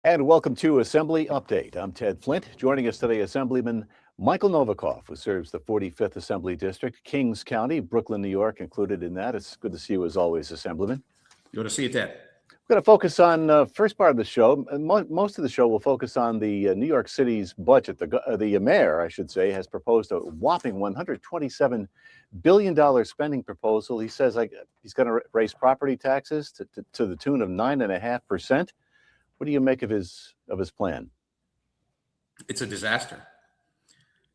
And welcome to Assembly Update. I'm Ted Flint. Joining us today, Assemblyman Michael Novikov, who serves the 45th Assembly District, Kings County, Brooklyn, New York, included in that. It's good to see you as always, Assemblyman. Good to see you, Ted. We're going to focus on first part of the show. Most of the show will focus on the New York City's budget. The mayor, I should say, has proposed a whopping $127 billion spending proposal. He says he's going to raise property taxes to the tune of 9.5%. What do you make of his plan? It's a disaster.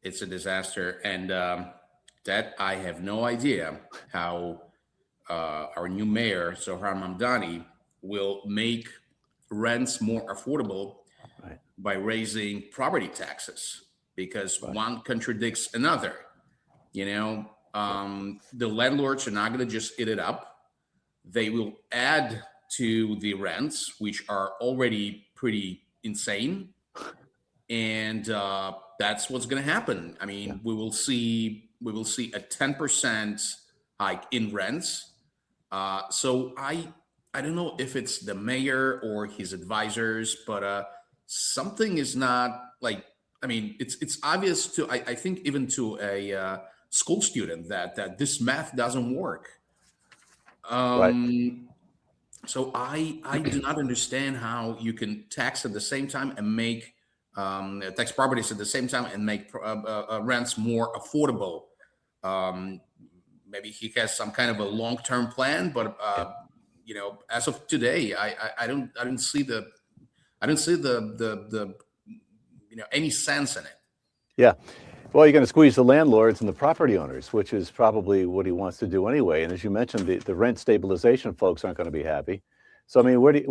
It's a disaster, and that I have no idea how our new mayor, Zohran Mamdani, will make rents more affordable by raising property taxes, because one contradicts another. The landlords are not going to just eat it up. They will add to the rents, which are already pretty insane. And that's what's going to happen. I mean, we will see a 10% hike in rents. So I don't know if it's the mayor or his advisors, but something is not like. I mean, it's obvious to I think even to a school student that this math doesn't work. So I do not understand how you can tax at the same time and make tax properties at the same time and make rents more affordable. Maybe he has some kind of a long-term plan, but as of today, I don't see the any sense in it. Yeah. Well, you're going to squeeze the landlords and the property owners, which is probably what he wants to do anyway. And as you mentioned, the rent stabilization folks aren't going to be happy. So I mean, Ted,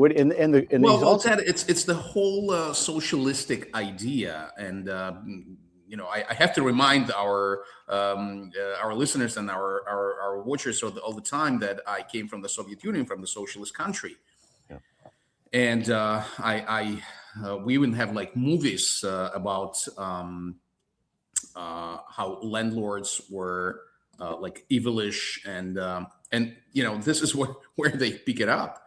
it's the whole socialistic idea, and I have to remind our listeners and our watchers all the time that I came from the Soviet Union, from the socialist country, and we even have like movies about how landlords were like evilish, and this is where they pick it up.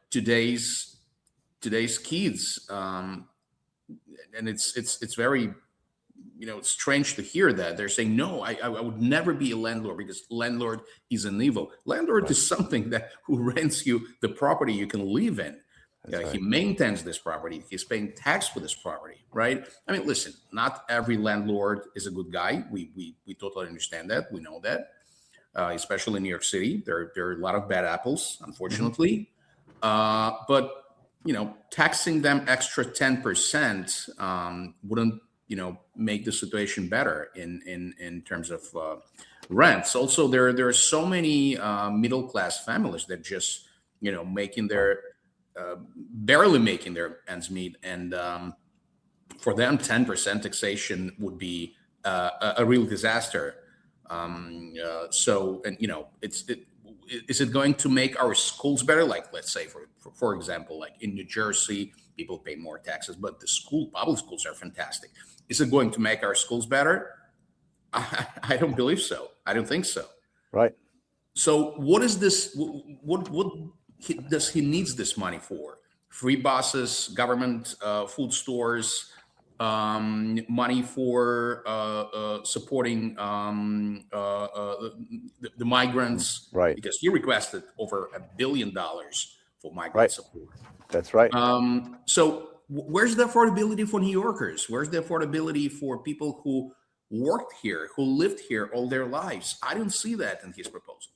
Today's kids, and it's very strange to hear that they're saying no. I would never be a landlord because landlord is an evil. Landlord is something who rents you the property you can live in. He maintains this property. He's paying tax for this property, right? I mean, listen, not every landlord is a good guy. We totally understand that. We know that, especially in New York City. There are a lot of bad apples, unfortunately. But taxing them extra 10% wouldn't make the situation better in terms of rents. Also, there are so many middle class families that just barely making their ends meet, and for them 10% taxation would be a real disaster. Is it going to make our schools better? Like, let's say for example, like in New Jersey, people pay more taxes, but public schools are fantastic. Is it going to make our schools better? I don't believe so. I don't think so. Right. So what is this? What does he needs this money for? Free buses, government food stores, money for supporting the migrants, right? Because he requested over $1 billion for migrant support. That's right. So where's the affordability for New Yorkers? Where's the affordability for people who worked here, who lived here all their lives? I don't see that in his proposal.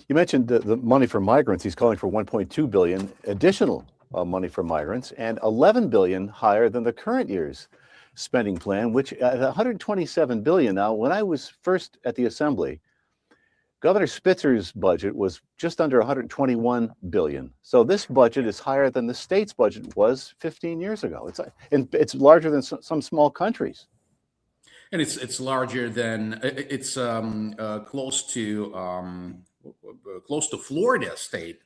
You mentioned the money for migrants. He's calling for $1.2 billion additional money for migrants, and $11 billion higher than the current year's spending plan, which at $127 billion. Now, when I was first at the Assembly, Governor Spitzer's budget was just under $121 billion. So this budget is higher than the state's budget was 15 years ago. It's larger than some small countries. And it's larger than close to Florida state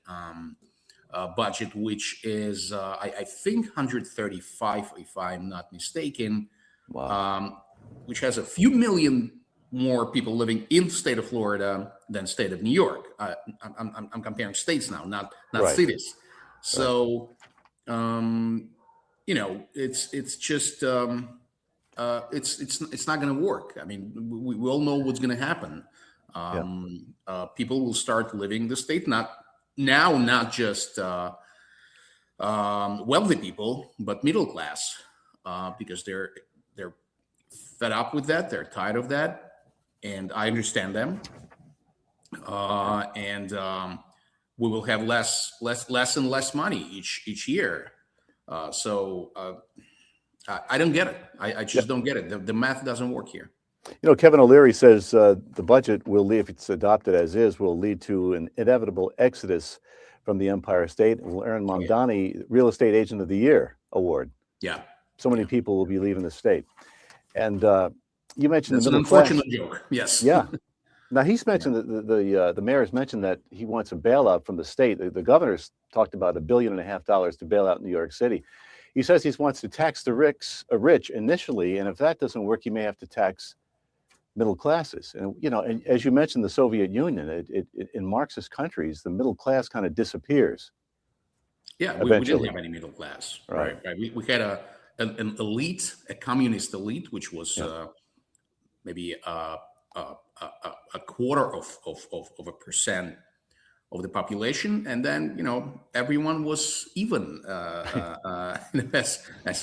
budget, which is I think 135, if I'm not mistaken. Wow. Which has a few million more people living in the state of Florida than state of New York. I'm comparing states now, not cities. So it's just it's not going to work. I mean, we all know what's going to happen. Yeah. People will start living the state, not just wealthy people, but middle class, because they're fed up with that. They're tired of that, and I understand them. And we will have less and less money each year. I don't get it. I just don't get it. The math doesn't work here. Kevin O'Leary says the budget will lead, if it's adopted as is, will lead to an inevitable exodus from the Empire State and will earn Mamdani Real Estate Agent of the Year award. Yeah. So many people will be leaving the state. And you mentioned That's the middle an unfortunate joke. Yes. Yeah. Now he's mentioned that the mayor's mentioned that he wants a bailout from the state. The governor's talked about $1.5 billion to bail out New York City. He says he wants to tax the rich initially, and if that doesn't work, he may have to tax middle classes. And and as you mentioned, the Soviet Union, in Marxist countries, the middle class kind of disappears. Yeah, we didn't have any middle class, right? We had an elite, a communist elite, which was maybe a quarter of a percent of the population, and then everyone was even. As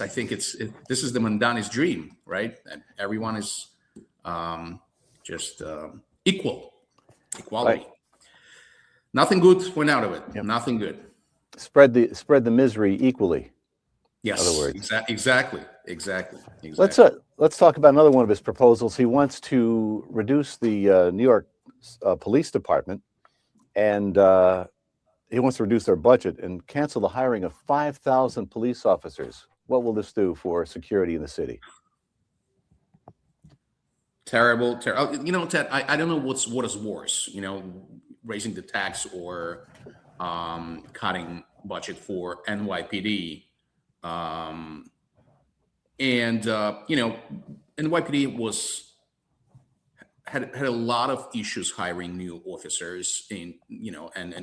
I think this is the Mamdani's dream, right? And everyone is just equality. Right. Nothing good went out of it. Yep. Nothing good. Spread the misery equally. Yes, in other words. Exactly. Let's talk about another one of his proposals. He wants to reduce the New York Police Department, and he wants to reduce their budget and cancel the hiring of 5,000 police officers. What will this do for security in the city? Terrible. Ted, I don't know what is worse, raising the tax or cutting budget for NYPD. NYPD had a lot of issues hiring new officers and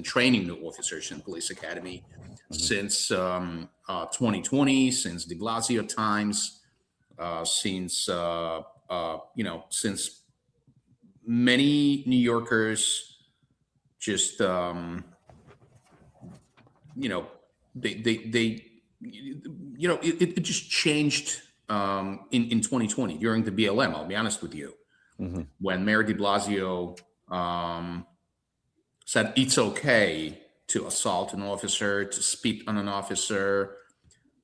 training new officers in police academy since 2020, since de Blasio times, since many New Yorkers just it just changed in 2020 during the BLM. I'll be honest with you. When Mayor de Blasio said it's okay to assault an officer, to spit on an officer,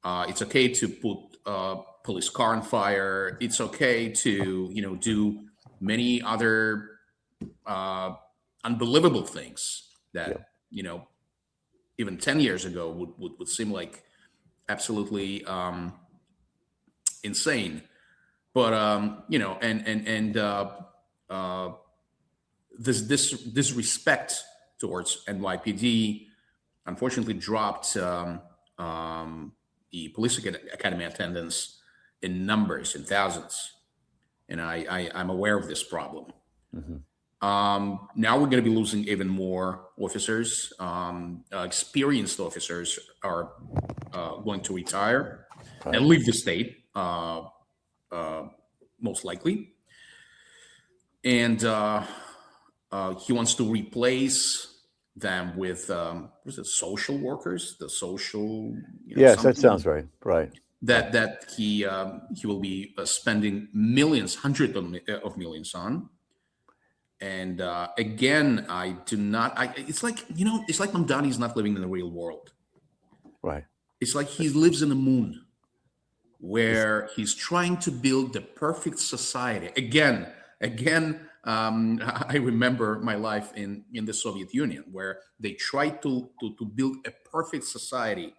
it's okay to put a police car on fire, it's okay to do many other unbelievable things that even 10 years ago would seem like absolutely insane. But this respect towards NYPD unfortunately dropped the police academy attendance in numbers, in thousands, and I'm aware of this problem. Now we're going to be losing even more officers. Experienced officers are going to retire and leave the state. Most likely, and he wants to replace them with social workers, the social. Yes, that sounds right. Right. That he will be spending millions, hundreds of millions on. And again, I do not. It's like Mamdani is not living in the real world. Right. It's like he lives in the moon, where he's trying to build the perfect society. Again, I remember my life in the Soviet Union, where they tried to build a perfect society.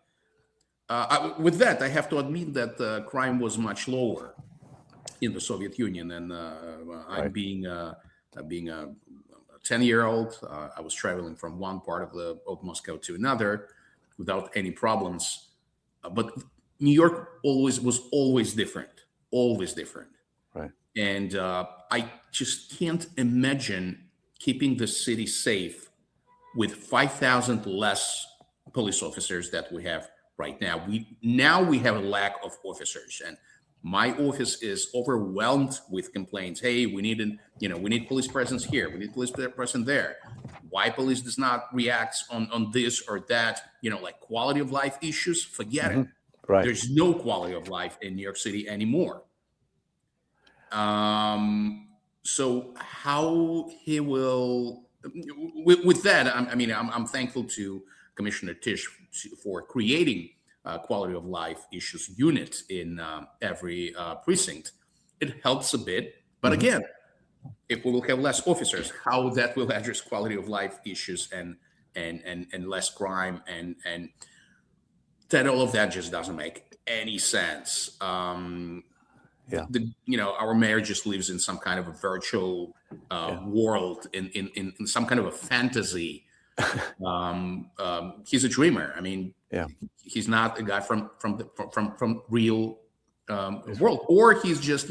With that, I have to admit that crime was much lower in the Soviet Union. And I'm being a 10-year-old, I was traveling from one part of Moscow to another without any problems. But New York was always different. Right. And I just can't imagine keeping the city safe with 5,000 less police officers that we have right now. We have a lack of officers, and my office is overwhelmed with complaints. Hey, we need police presence here. We need police presence there. Why police does not react on this or that? Like quality of life issues. Forget it. Right. There's no quality of life in New York City anymore. So how he will with that? I'm thankful to Commissioner Tisch for creating quality of life issues unit in every precinct. It helps a bit, but again, if we will have less officers, how that will address quality of life issues and less crime and that all of that just doesn't make any sense. Our mayor just lives in some kind of a virtual world, in some kind of a fantasy. He's a dreamer. He's not a guy from real world, or he's just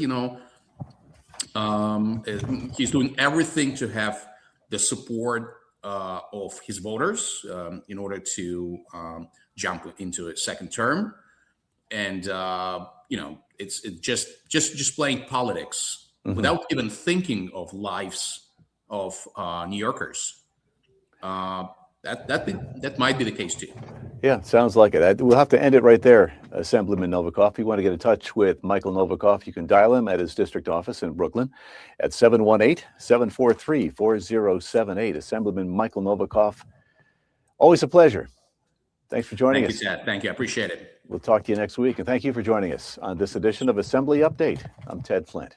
he's doing everything to have the support of his voters in order to jump into a second term, and it's just playing politics without even thinking of lives of New Yorkers. That might be the case too. Yeah, sounds like it. We'll have to end it right there, Assemblyman Novikov. If you want to get in touch with Michael Novikov, you can dial him at his district office in Brooklyn at 718-743-4078. Assemblyman Michael Novikov, always a pleasure. Thanks for joining us. Thank you, Ted. Thank you. I appreciate it. We'll talk to you next week, and thank you for joining us on this edition of Assembly Update. I'm Ted Flint.